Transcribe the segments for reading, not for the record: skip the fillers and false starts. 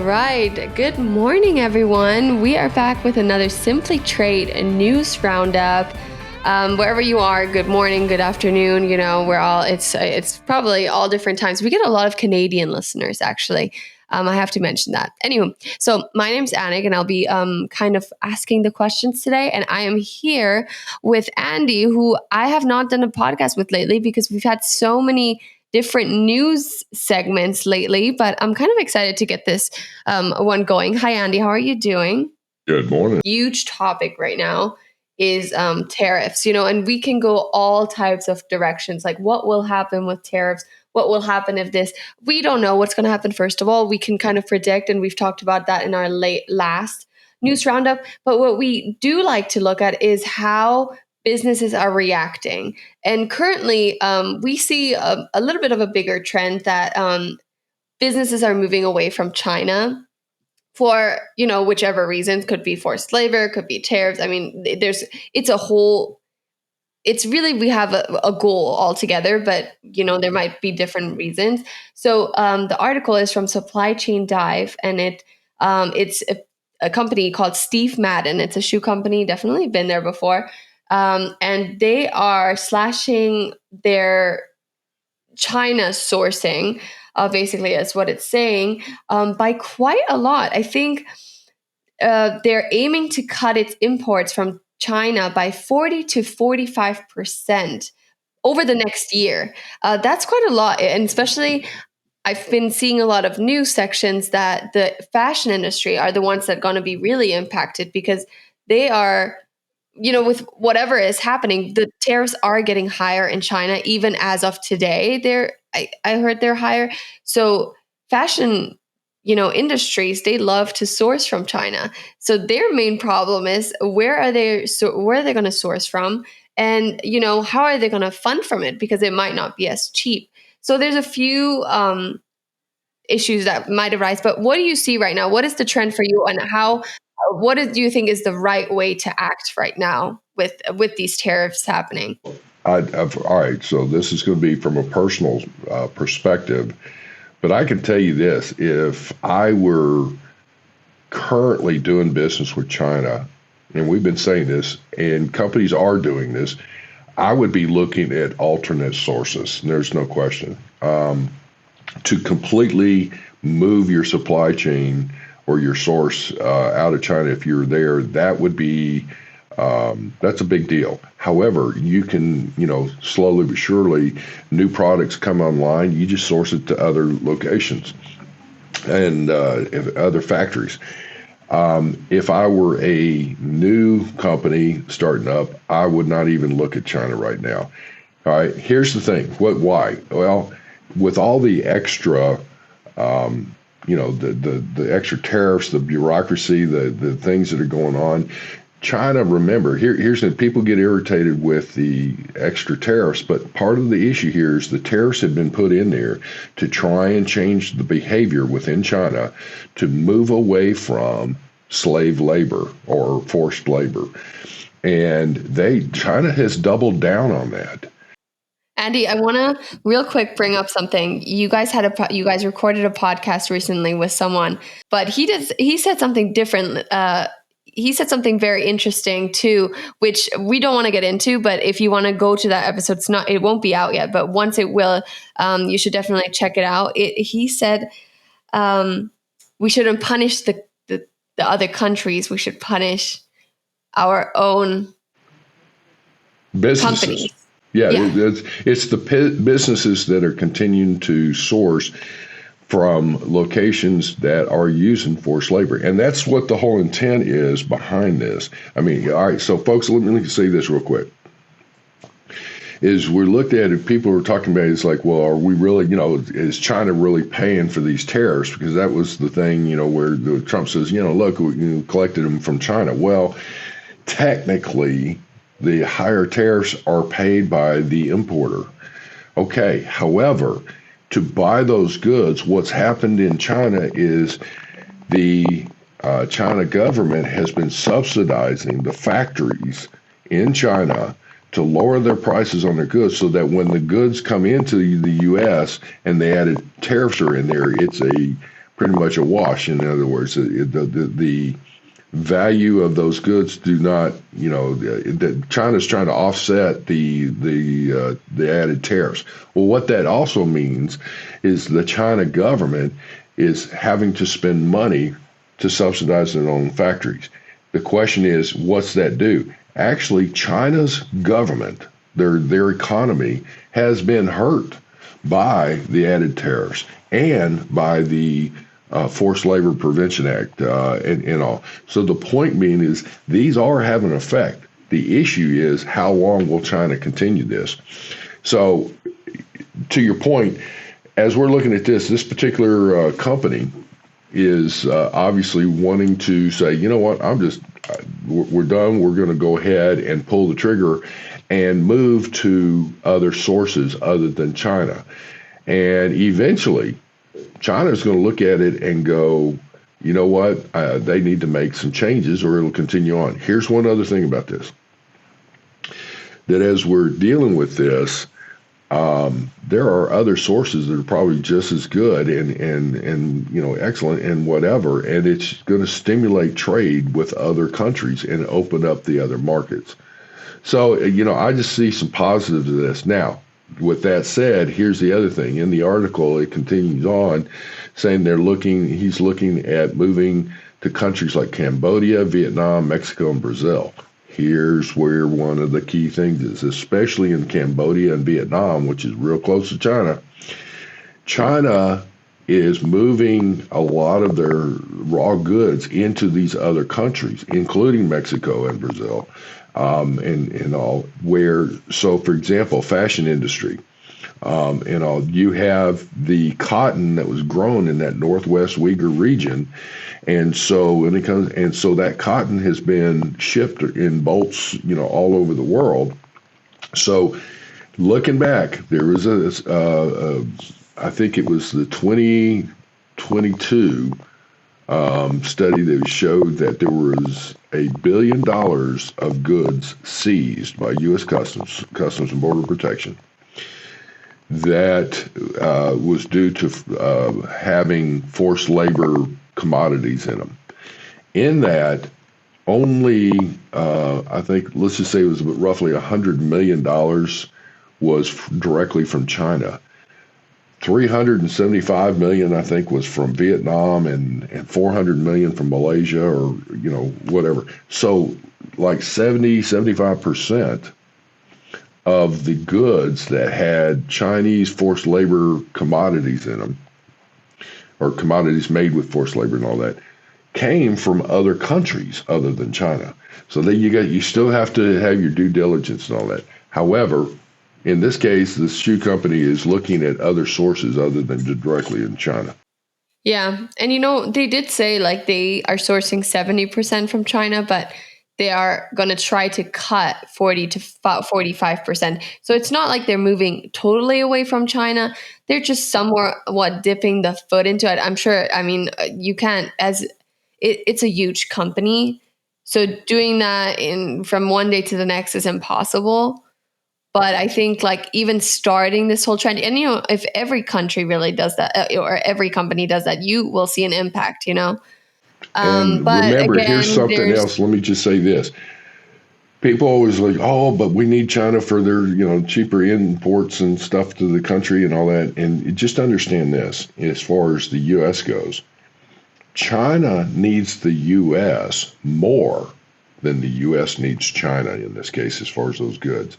right. Good morning, everyone. We are back with another SimplyTrade news roundup. Wherever you are, good morning, good afternoon. It's probably all different times. We get a lot of Canadian listeners, actually. I have to mention that. Anyway, so my name's Anik, and I'll be kind of asking the questions today. And I am here with Andy, who I have not done a podcast with lately because we've had so many different news segments lately. But I'm kind of excited to get this one going. Hi, Andy. How are you doing? Good morning. Huge topic right now is tariffs, and we can go all types of directions, like what will happen with tariffs, what will happen if this, we don't know what's going to happen. First of all, we can kind of predict, and we've talked about that in our last news roundup. But what we do like to look at is how businesses are reacting. And currently, we see a little bit of a bigger trend that businesses are moving away from China for, whichever reasons. Could be forced labor, could be tariffs. I mean, it's really, we have a goal altogether, but, there might be different reasons. So the article is from Supply Chain Dive, and it's a company called Steve Madden. It's a shoe company, definitely been there before. And they are slashing their China sourcing, basically, is what it's saying, by quite a lot. I think they're aiming to cut its imports from China by 40 to 45% over the next year. That's quite a lot. And especially, I've been seeing a lot of news sections that the fashion industry are the ones that are going to be really impacted, because they are, with whatever is happening, the tariffs are getting higher in China. Even as of today, I heard they're higher. So fashion, industries, they love to source from China. So their main problem is where are they going to source from, and how are they going to fund from it, because it might not be as cheap. So there's a few issues that might arise. But what do you see right now? What is the trend for you, and what do you think is the right way to act right now with these tariffs happening? All right, so this is going to be from a personal perspective, but I can tell you this: if I were currently doing business with China, and we've been saying this, and companies are doing this, I would be looking at alternate sources. There's no question. To completely move your supply chain or your source out of China, if you're there, that would be that's a big deal. However, you can, slowly but surely, new products come online. You just source it to other locations and other factories. If I were a new company starting up, I would not even look at China right now. All right, here's the thing. Why? Well, with all the extra the extra tariffs, the bureaucracy, the things that are going on. China, remember, here's the people get irritated with the extra tariffs, but part of the issue here is the tariffs have been put in there to try and change the behavior within China to move away from slave labor or forced labor. And China has doubled down on that. Andy, I want to real quick bring up something. You guys recorded a podcast recently with someone, but he said something different. He said something very interesting too, which we don't want to get into, but if you want to go to that episode, it won't be out yet, but once it will, you should definitely check it out. He said, we shouldn't punish the other countries. We should punish our own businesses. Companies. Yeah. It's the businesses that are continuing to source from locations that are using forced labor. And that's what the whole intent is behind this. I mean, all right, so folks, let me say this real quick. Is we're looked at it, people are talking about it's like, well, are we really, is China really paying for these tariffs? Because that was the thing, where Trump says, look, we collected them from China. Well, technically, the higher tariffs are paid by the importer. Okay, however, to buy those goods, what's happened in China is the China government has been subsidizing the factories in China to lower their prices on their goods so that when the goods come into the U.S. and the added tariffs are in there, it's a pretty much a wash. In other words, the value of those goods do not, China's trying to offset the added tariffs. Well, what that also means is the China government is having to spend money to subsidize their own factories. The question is, what's that do? Actually, China's government, their economy, has been hurt by the added tariffs and by the Forced Labor Prevention Act and all. So the point being is these are having an effect. The issue is how long will China continue this? So to your point, as we're looking at this particular company is obviously wanting to say, you know what, we're done. We're going to go ahead and pull the trigger and move to other sources other than China. And eventually, China is going to look at it and go, you know what, they need to make some changes or it'll continue on. Here's one other thing about this, that as we're dealing with this, there are other sources that are probably just as good and excellent and whatever, and it's going to stimulate trade with other countries and open up the other markets. So, I just see some positives to this. Now, with that said, here's the other thing. In the article, it continues on saying he's looking at moving to countries like Cambodia, Vietnam, Mexico, and Brazil. Here's where one of the key things is, especially in Cambodia and Vietnam, which is real close to China. China is moving a lot of their raw goods into these other countries, including Mexico and Brazil, and all. So for example, fashion industry, you have the cotton that was grown in that Northwest Uyghur region. And so that cotton has been shipped in boats, all over the world. So looking back, there was I think it was the 2022 study that showed that there was $1 billion of goods seized by U.S. Customs and Border Protection that was due to having forced labor commodities in them. In that, only, I think, let's just say it was roughly $100 million was directly from China. 375 million, I think, was from Vietnam and 400 million from Malaysia or, whatever. So like 75% of the goods that had Chinese forced labor commodities in them, or commodities made with forced labor and all that, came from other countries other than China. So then you still have to have your due diligence and all that. However, in this case, the shoe company is looking at other sources other than directly in China. Yeah. And they did say like they are sourcing 70% from China, but they are going to try to cut 40 to 45%. So it's not like they're moving totally away from China. They're just somewhat dipping the foot into it. I'm sure, you can't, it's a huge company. So doing that from one day to the next is impossible. But I think like even starting this whole trend, and if every country really does that, or every company does that, you will see an impact, And But remember, again, here's something else. Let me just say this. People always like, oh, but we need China for their, cheaper imports and stuff to the country and all that. And just understand this, as far as the U.S. goes, China needs the U.S. more than the U.S. needs China in this case, as far as those goods.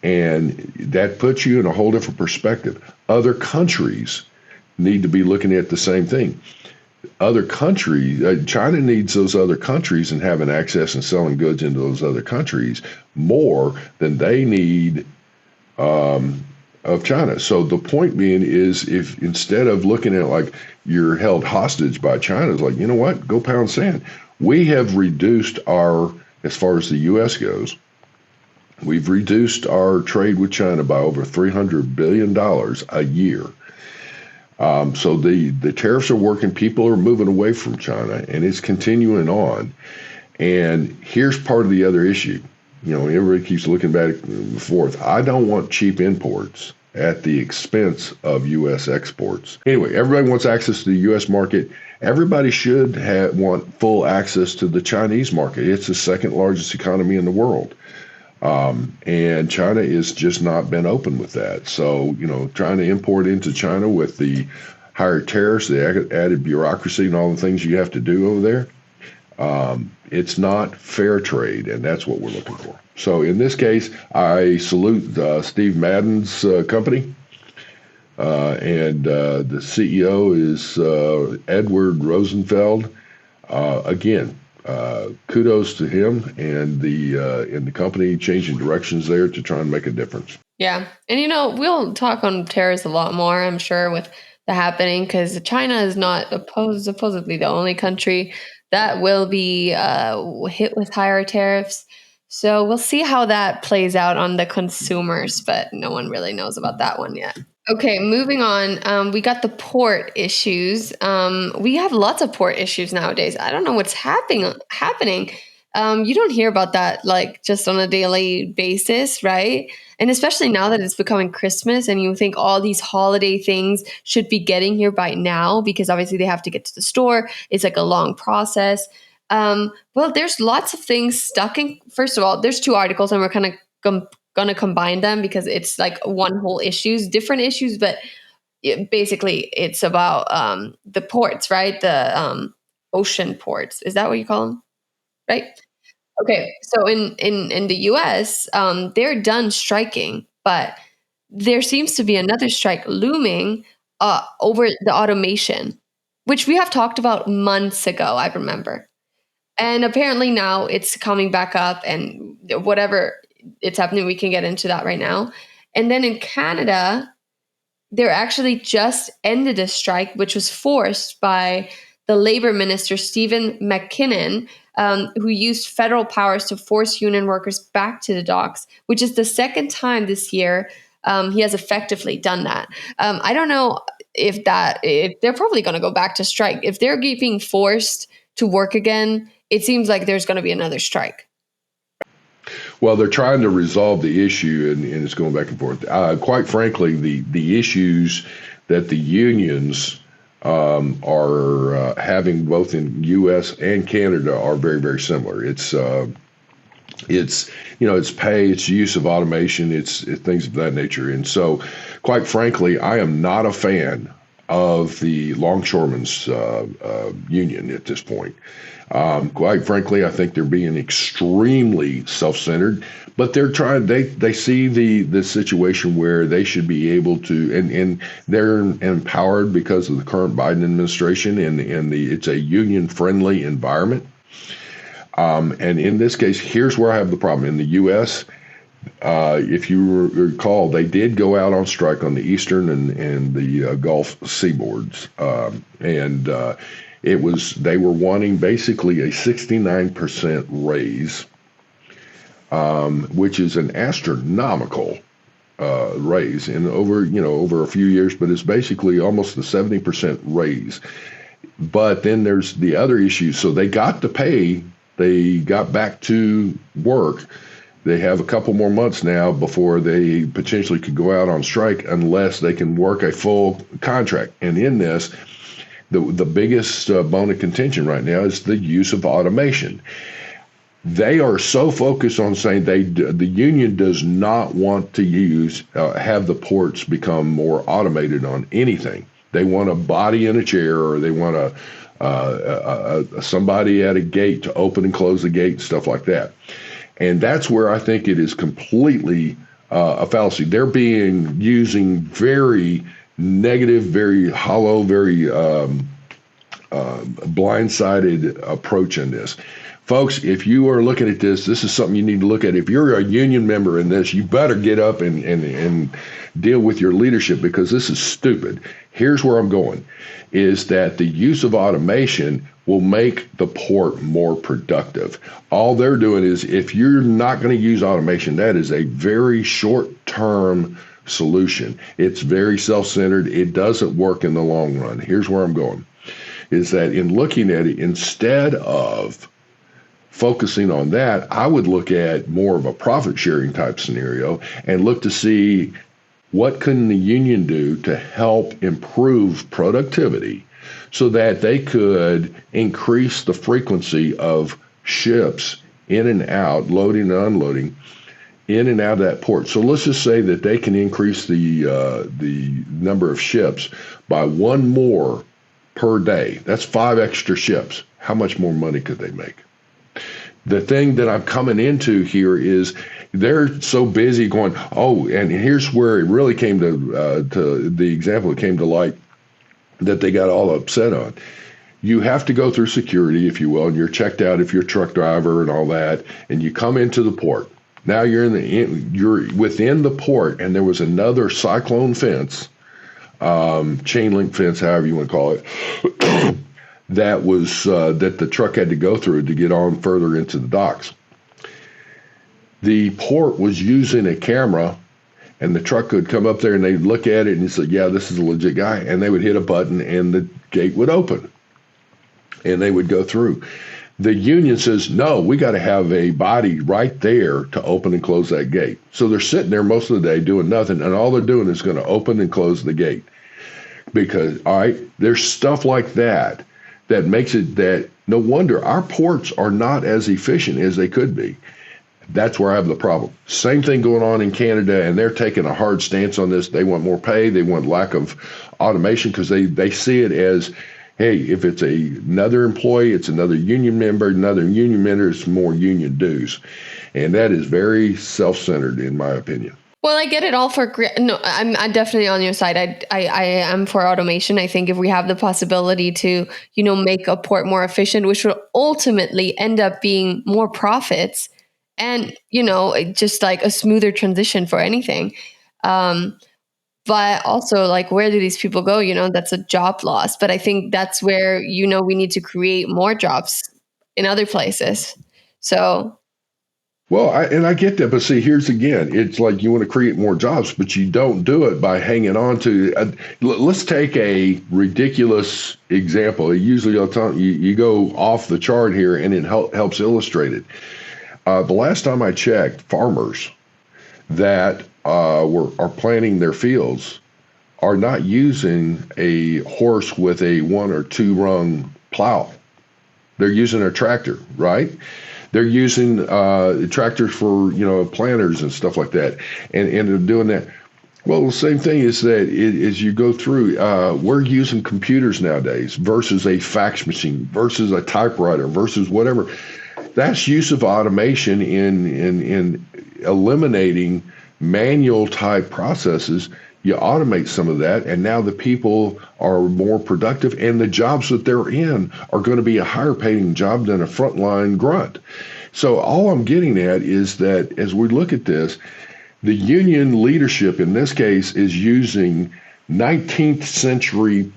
And that puts you in a whole different perspective. Other countries need to be looking at the same thing. Other countries, China needs those other countries and having access and selling goods into those other countries more than they need of China. So the point being is, if instead of looking at it like you're held hostage by China, it's like, you know what, go pound sand. We have reduced as far as the U.S. goes, we've reduced our trade with China by over $300 billion a year. So the tariffs are working. People are moving away from China, and it's continuing on. And here's part of the other issue. Everybody keeps looking back and forth. I don't want cheap imports at the expense of U.S. exports. Anyway, everybody wants access to the U.S. market. Everybody should want full access to the Chinese market. It's the second largest economy in the world. And China has just not been open with that. So, trying to import into China with the higher tariffs, the added bureaucracy, and all the things you have to do over there, it's not fair trade, and that's what we're looking for. So in this case, I salute Steve Madden's company, and the CEO is Edward Rosenfeld. Again, kudos to him and the company changing directions there to try and make a difference. Yeah. And, we'll talk on tariffs a lot more, I'm sure, with the happening, because China is not supposedly the only country that will be hit with higher tariffs. So we'll see how that plays out on the consumers, but no one really knows about that one yet. Okay, moving on. We got the port issues. We have lots of port issues nowadays. I don't know what's happening. You don't hear about that like just on a daily basis, right? And especially now that it's becoming Christmas and you think all these holiday things should be getting here by now, because obviously they have to get to the store. It's like a long process. Well, there's lots of things stuck in. First of all, there's two articles and we're kind of going to combine them because it's like one whole different issues, but basically it's about the ports, right? The ocean ports. Is that what you call them? Right? Okay, so in the US, they're done striking, but there seems to be another strike looming over the automation, which we have talked about months ago, I remember. And apparently now it's coming back up, and whatever it's happening, we can get into that right now. And then in Canada, they're actually just ended a strike, which was forced by the labor minister, Stephen McKinnon, who used federal powers to force union workers back to the docks, which is the second time this year he has effectively done that. I don't know if they're probably going to go back to strike. If they're being forced to work again, it seems like there's going to be another strike. Well, they're trying to resolve the issue, and it's going back and forth. Quite frankly, the issues that the unions are having both in U.S. and Canada are very, very similar. It's pay, it's use of automation, it's things of that nature. And so, quite frankly, I am not a fan of the longshoremen's union at this point. Quite frankly, I think they're being extremely self-centered, but they're trying. They see the situation where they should be able to, and they're empowered because of the current Biden administration, and it's a union-friendly environment. And in this case, here's where I have the problem. In the U.S., if you recall, they did go out on strike on the eastern and the Gulf seaboards, and they were wanting basically a 69% raise, which is an astronomical raise in over a few years, but it's basically almost a 70% raise. But then there's the other issue. So they got the pay, they got back to work. They have a couple more months now before they potentially could go out on strike unless they can work a full contract. And in this, the biggest bone of contention right now is the use of automation. They are so focused on saying the union does not want to have the ports become more automated on anything. They want a body in a chair, or they want somebody at a gate to open and close the gate and stuff like that. And that's where I think it is completely a fallacy. They're using very negative, very hollow, very blindsided approach in this. Folks, if you are looking at this is something you need to look at. If you're a union member in this, you better get up and deal with your leadership, because this is stupid. Here's where I'm going, is that the use of automation will make the port more productive. All they're doing is, if you're not going to use automation, that is a very short-term solution. It's very self-centered. It doesn't work in the long run. Here's where I'm going, is that in looking at it, instead of focusing on that, I would look at more of a profit sharing type scenario and look to see What can the union do to help improve productivity so that they could increase the frequency of ships in and out, loading and unloading, in and out of that port? So let's just say that they can increase the number of ships by one more per day. That's 5 extra ships. How much more money could they make? The thing that I'm coming into here is they're so busy going, oh, and here's where it really came to the example that came to light that they got all upset on. You have to go through security, if you will, and you're checked out if you're a truck driver and all that, and you come into the port. Now you're within the port, and there was another cyclone fence, chain link fence, however you want to call it, that was that the truck had to go through to get on further into the docks. The port was using a camera, and the truck could come up there and they'd look at it and say, yeah, this is a legit guy. And they would hit a button and the gate would open and they would go through. The union says, no, we got to have a body right there to open and close that gate. So they're sitting there most of the day doing nothing, and all they're doing is going to open and close the gate. Because, all right, there's stuff like that that makes it that no wonder our ports are not as efficient as they could be. That's where I have the problem. Same thing going on in Canada, and they're taking a hard stance on this. They want more pay. They want lack of automation because they see it as, hey, if it's another employee, it's another union member, it's more union dues. And that is very self-centered, in my opinion. Well, I get it all for no. I'm definitely on your side. I am for automation. I think if we have the possibility to make a port more efficient, which will ultimately end up being more profits, and just like a smoother transition for anything. But also, like, where do these people go? That's a job loss. But I think that's where we need to create more jobs in other places. So. Well, I get that, but see, here's again, it's like you want to create more jobs, but you don't do it by hanging on to. Let's take a ridiculous example. Usually, you go off the chart here, and it helps illustrate it. The last time I checked, farmers that are planting their fields are not using a horse with a 1 or 2 rung plow. They're using a tractor, right? They're using tractors for planters and stuff like that, and they're doing that. Well, the same thing is that as you go through, we're using computers nowadays versus a fax machine versus a typewriter versus whatever. That's use of automation in eliminating manual type processes. You automate some of that, and now the people are more productive, and the jobs that they're in are going to be a higher paying job than a frontline grunt. So all I'm getting at is that as we look at this, the union leadership in this case is using 19th century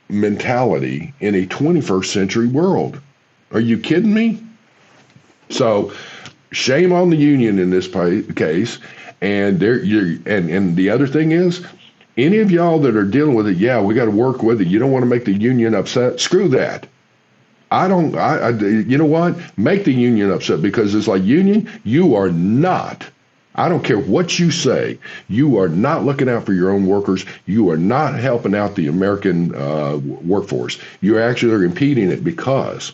mentality in a 21st century world. Are you kidding me? So shame on the union in this case. And the other thing is, any of y'all that are dealing with it, yeah, we got to work with it. You don't want to make the union upset. Screw that. You know what? Make the union upset, because it's like, union, you are not. I don't care what you say. You are not looking out for your own workers. You are not helping out the American workforce. You actually are impeding it, because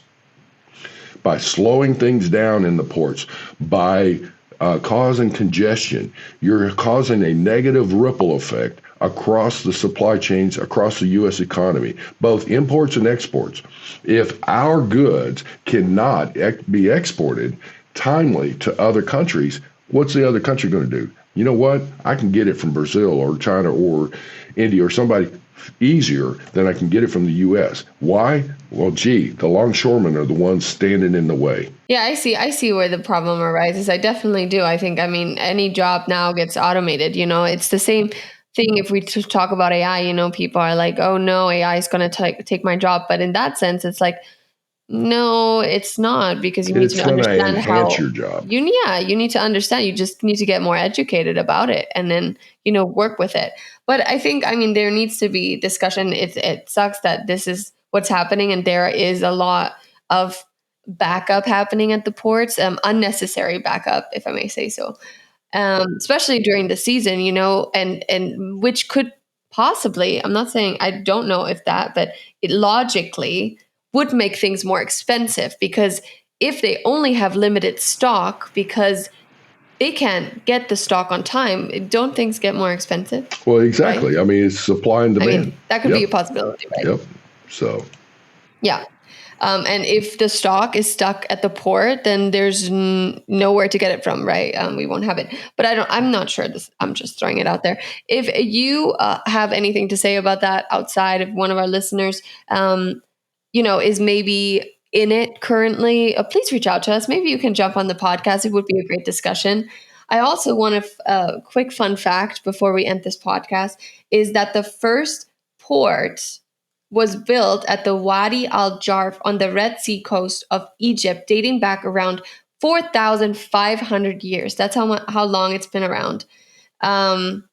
by slowing things down in the ports, by causing congestion, you're causing a negative ripple effect across the supply chains, across the U.S. economy, both imports and exports. If our goods cannot be exported timely to other countries, what's the other country going to do? You know what? I can get it from Brazil or China or India or somebody easier than I can get it from the U.S. Why? Well, gee, the longshoremen are the ones standing in the way. Yeah, I see where the problem arises. I definitely do. I think, any job now gets automated. It's the same thing if we just talk about AI. People are like, oh no, AI is going to take my job. But in that sense, it's like, no, it's not, because you need to understand how your job. You need to understand. You just need to get more educated about it, and then work with it. But I think, there needs to be discussion. It sucks that this is what's happening, and there is a lot of backup happening at the ports, unnecessary backup, if I may say so. especially during the season, and which could possibly, I'm not saying, I don't know if that, but it logically would make things more expensive, because if they only have limited stock because they can't get the stock on time, don't things get more expensive? Well, Right? exactly. I mean, it's supply and I demand. mean, that could be Yep. a possibility, right? Yep. So, Yeah. And if the stock is stuck at the port, then there's nowhere to get it from, right? We won't have it. But I'm not sure this, I'm just throwing it out there. If you have anything to say about that outside of one of our listeners, is maybe in it currently, please reach out to us. Maybe you can jump on the podcast. It would be a great discussion. I also want a quick fun fact before we end this podcast is that the first port was built at the Wadi al Jarf on the Red Sea coast of Egypt, dating back around 4,500 years. That's how long it's been around. And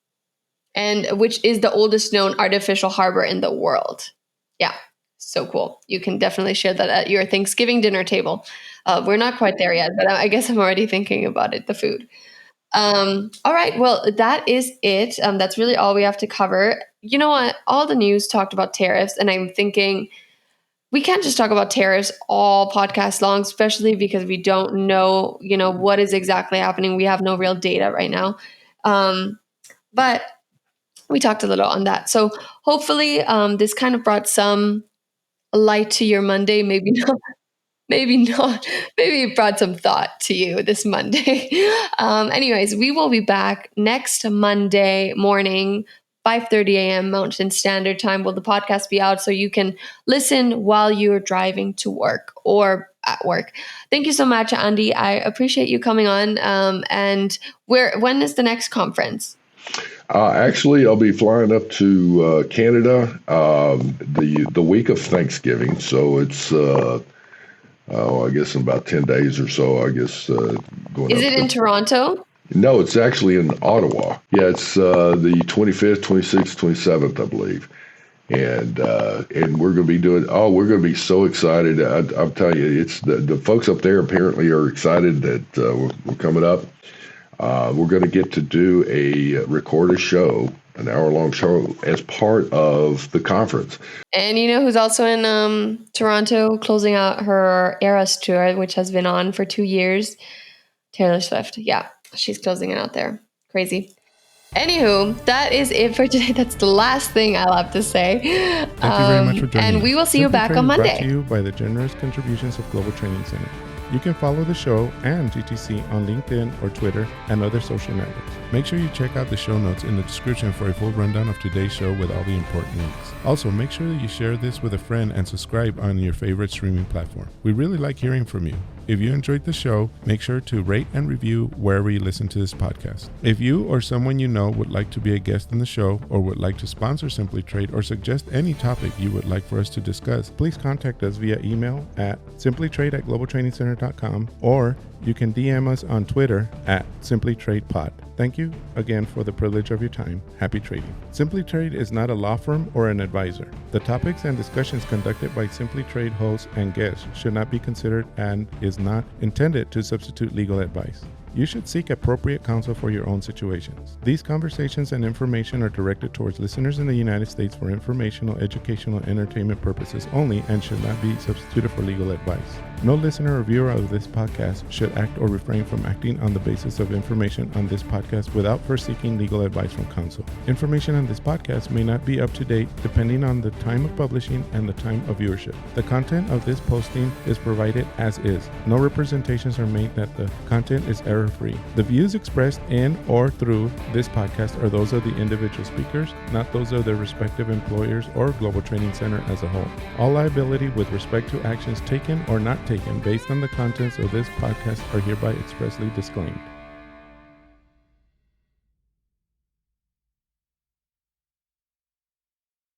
which is the oldest known artificial harbor in the world. Yeah, so cool. You can definitely share that at your Thanksgiving dinner table. We're not quite there yet, but I guess I'm already thinking about it, the food. All right, well, that is it. That's really all we have to cover. You know what? All the news talked about tariffs, and I'm thinking we can't just talk about tariffs all podcast long, especially because we don't know, what is exactly happening. We have no real data right now. But we talked a little on that. So hopefully this kind of brought some light to your Monday. Maybe not. Maybe not. Maybe it brought some thought to you this Monday. Anyways, we will be back next Monday morning, 5:30 a.m. Mountain Standard Time. Will the podcast be out so you can listen while you're driving to work or at work? Thank you so much, Andy. I appreciate you coming on. And when is the next conference? actually, I'll be flying up to Canada the week of Thanksgiving. So it's I guess in about 10 days or so. I guess going Is up it in Toronto? No, it's actually in Ottawa. Yeah, it's the 25th, 26th, 27th, I believe. And we're going to be doing. Oh, we're going to be so excited! I'll tell you, it's the folks up there apparently are excited that we're coming up. We're going to get to do a recorded show, an hour-long show, as part of the conference. And you know who's also in Toronto closing out her Eras tour, which has been on for 2 years? Taylor Swift. Yeah, she's closing it out there. Crazy. Anywho, that is it for today. That's the last thing I'll have to say. Thank you very much for joining And we will see you back on Brought Monday. to you by the generous contributions of Global Training Center. You can follow the show and GTC on LinkedIn or Twitter and other social networks. Make sure you check out the show notes in the description for a full rundown of today's show with all the important links. Also, make sure that you share this with a friend and subscribe on your favorite streaming platform. We really like hearing from you. If you enjoyed the show, make sure to rate and review wherever you listen to this podcast. If you or someone you know would like to be a guest in the show or would like to sponsor SimplyTrade or suggest any topic you would like for us to discuss, please contact us via email at simplytrade@globaltrainingcenter.com, or you can DM us on Twitter at SimplyTradePod. Thank you again for the privilege of your time. Happy trading. SimplyTrade is not a law firm or an advisor. The topics and discussions conducted by SimplyTrade hosts and guests should not be considered and is not intended to substitute legal advice. You should seek appropriate counsel for your own situations. These conversations and information are directed towards listeners in the United States for informational, educational, and entertainment purposes only and should not be substituted for legal advice. No listener or viewer of this podcast should act or refrain from acting on the basis of information on this podcast without first seeking legal advice from counsel. Information on this podcast may not be up to date depending on the time of publishing and the time of viewership. The content of this posting is provided as is. No representations are made that the content is error-free. The views expressed in or through this podcast are those of the individual speakers, not those of their respective employers or Global Training Center as a whole. All liability with respect to actions taken or not taken based on the contents of this podcast are hereby expressly disclaimed.